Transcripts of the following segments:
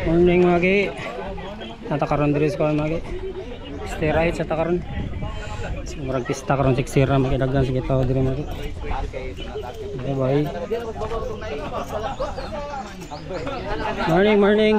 Morning magi. Natakaron diri sa karon magi. Stay right sa takaron. Murag pista karon siksira magi daghan sige tao diri magi. Bye bye. Morning, morning.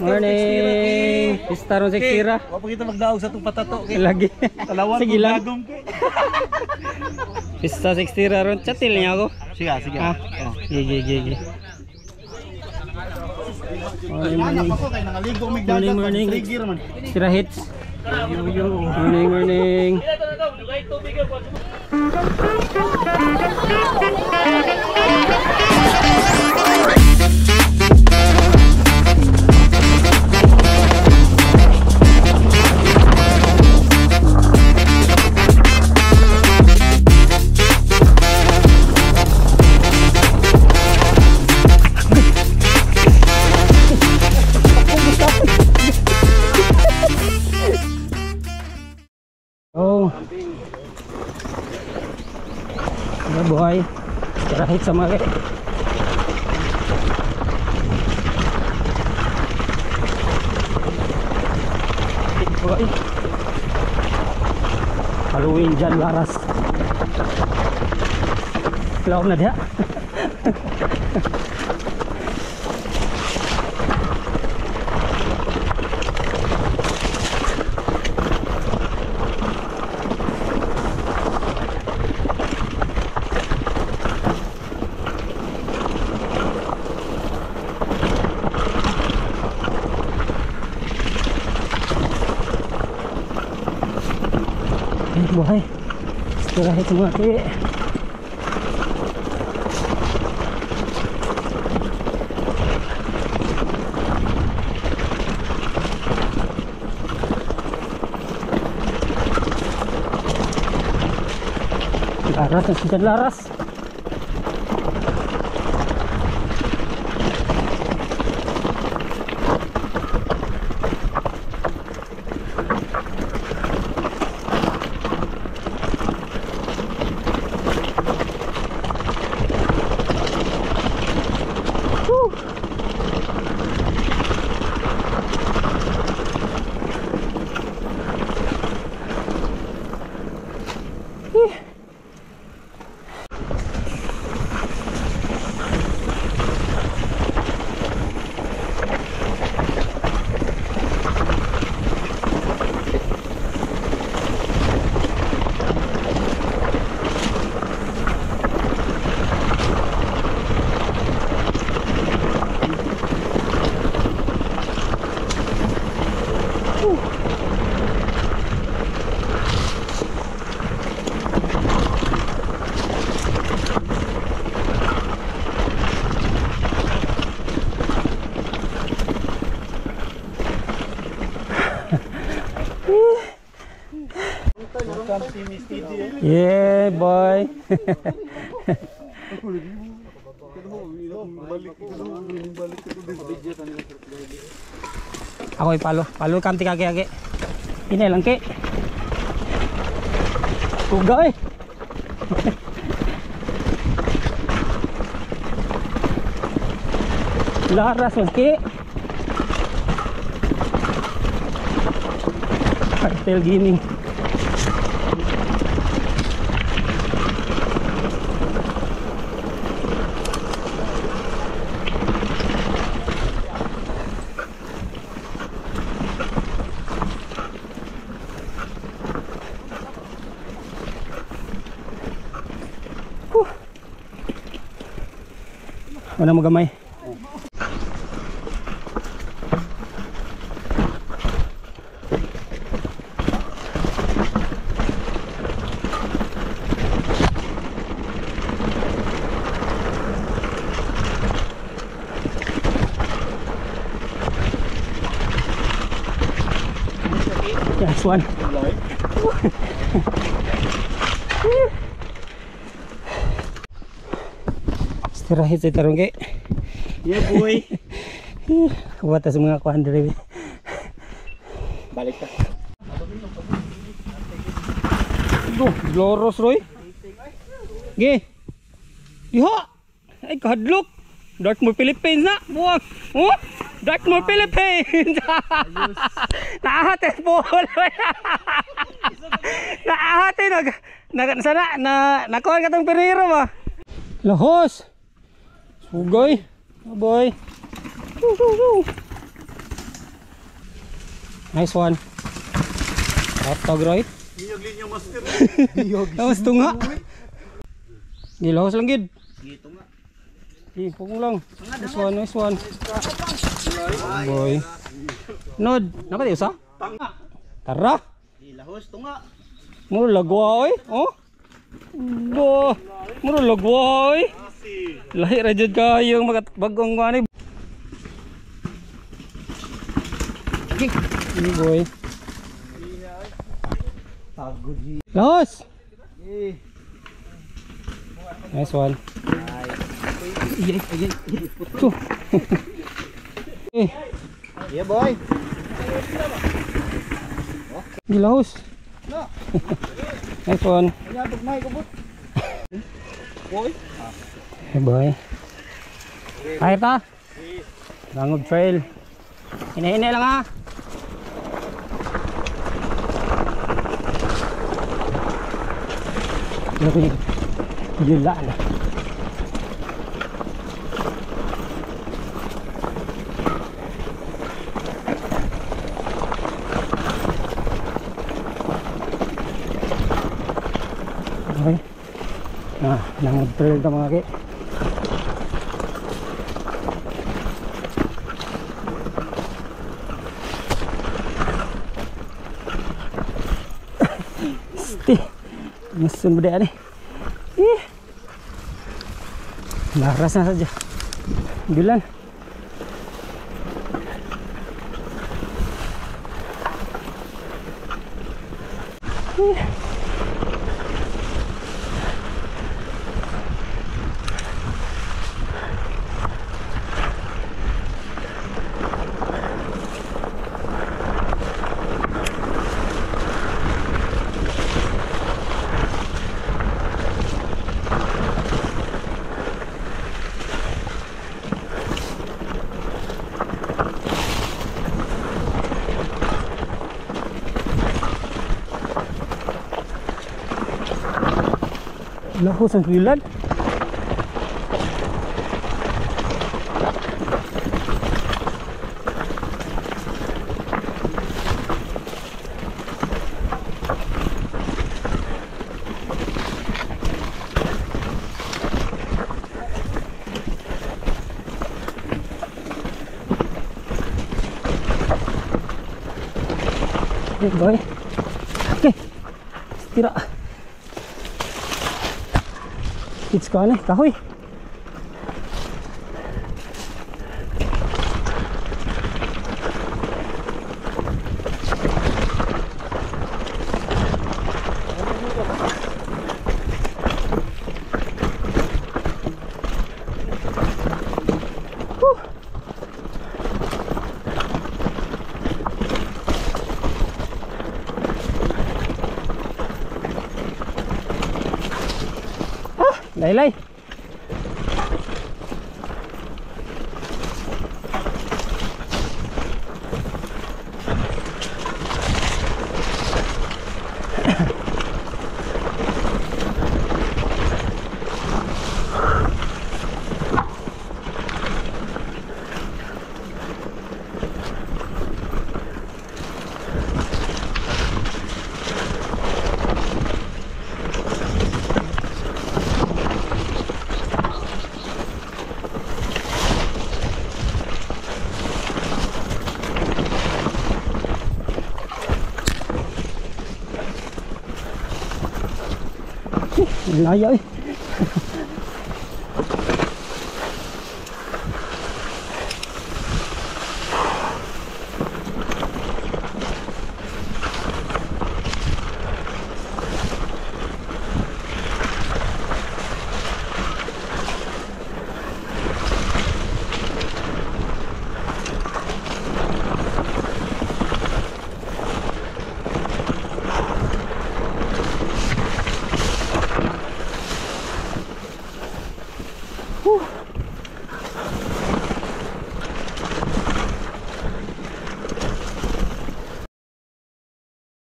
Morning. Pista ron siksira. Wa pa kita magdaog sa tong patato kay Lagi. talawan Sige lang. gagom kay. Pista siksira ron chatil niya ako. Sige, sige. Ah, gigi. Morning, morning. Morning, morning. Sira hits. Morning, morning. Oh, ada buhay. Terakhir sama kayak. Buhay. Halloween Jan Laras. Lawan na dia. Buhay. Istirahat semua kek. Laras, sudah laras. Yeah, boy. Ako palo kamti kaki. Ini lang ke. Tugay. Laras ke. Cartel gini. Wala mo gamay. Yes, one. Istirahat sa tarong ke. Yeah, boy. Kuwata sa mga kuhan diri. Balik ka. Loros roy. Ge. Iha. Ay kahadlok. Dartmoor Philippines na. Buwag. Oh, Dartmoor Philippines. Naahatin po. Naahatin. Nakuha ka itong perero ba? Lahos. Sugay. Boy. Nice one. Hot dog right? Niyog linyo master. Lahos tunga. Lahos lang gid. Gito nga. Pukong lang. Nice one, nice one. Boy. Nod, nakatiyo sa? Tara. Ilahos to nga. Muro lagwa oy. Oh. Do. Muro lagwa oy. Lahi ra jud kayo bagong ani. Ini boy. Pagod hi. Los. Nice one. Tuh. Yeah boy. Gilaus. Nice one. Nyabog may kubot. Boy. Hey boy. Ayo ta. Langog trail. Hina-hina lang ha. Gila na. Okay. Nah, nang-trail ka mga kaya. Musun beda nih. Larasnya saja. Bulan. Lahos ang bulan. Okay boy. Okay. Istirahat. It's gone, kahoy. Laylay. Layo eh.